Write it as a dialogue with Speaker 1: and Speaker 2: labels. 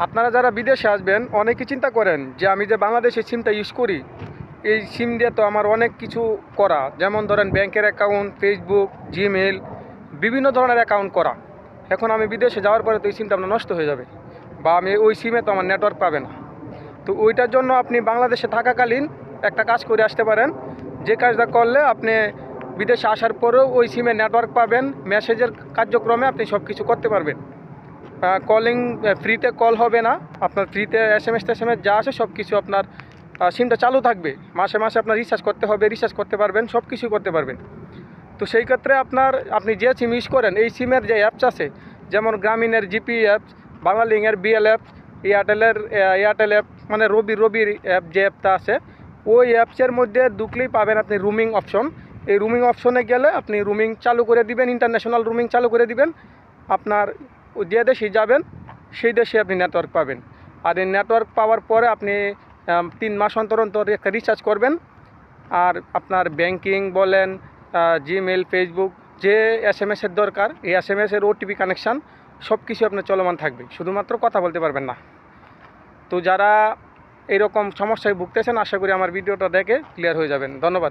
Speaker 1: আপনারা যারা বিদেশে আসবেন অনেকেই চিন্তা করেন যে আমি যে বাংলাদেশের সিমটা ইউজ করি, এই সিম দিয়ে তো আমার অনেক কিছু করা, যেমন ধরেন ব্যাংকের অ্যাকাউন্ট, ফেসবুক, জিমেল, বিভিন্ন ধরনের অ্যাকাউন্ট করা। এখন আমি বিদেশে যাওয়ার পরে তো এই সিমটা আপনার নষ্ট হয়ে যাবে, বা আমি ওই সিমে তো আমার নেটওয়ার্ক পাবে না। তো ওইটার জন্য আপনি বাংলাদেশে থাকাকালীন একটা কাজ করে আসতে পারেন, যে কাজটা করলে আপনি বিদেশে আসার পরেও ওই সিমে নেটওয়ার্ক পাবেন, মেসেজের কার্যক্রমে আপনি সব কিছু করতে পারবেন। কলিং ফ্রিতে কল হবে না, আপনার ফ্রিতে এসএমএস টেসএমএস যা আছে সব কিছু আপনার সিমটা চালু থাকবে। মাসে মাসে আপনার রিচার্জ করতে হবে, রিচার্জ করতে পারবেন, সব কিছুই করতে পারবেন। তো সেই ক্ষেত্রে আপনি যে সিম ইউজ করেন, এই সিমের যে অ্যাপস আছে, যেমন গ্রামীণের জিপি অ্যাপস, বাংলালিংকের বিএল অ্যাপস, এয়ারটেলের এয়ারটেল অ্যাপ, মানে রবির অ্যাপ যে অ্যাপটা আছে, ওই অ্যাপসের মধ্যে ঢুকলেই পাবেন আপনি রুমিং অপশন। এই রুমিং অপশনে গেলে আপনি রুমিং চালু করে দিবেন, ইন্টারন্যাশনাল রুমিং চালু করে দিবেন। আপনার যে দেশে যাবেন সেই দেশে আপনি নেটওয়ার্ক পাবেন। আর এই নেটওয়ার্ক পাওয়ার পরে আপনি 3 মাস অন্তর অন্তর একটা রিচার্জ করবেন। আর আপনার ব্যাংকিং বলেন, জিমেল, ফেসবুক, যে এসএমএসের দরকার, এই এসএমএসের ওটিপি কানেকশান সব কিছু আপনার চলমান থাকবে, শুধুমাত্র কথা বলতে পারবেন না। তো যারা এরকম সমস্যায় ভুগতেছেন, আশা করি আমার ভিডিওটা দেখে ক্লিয়ার হয়ে যাবেন। ধন্যবাদ।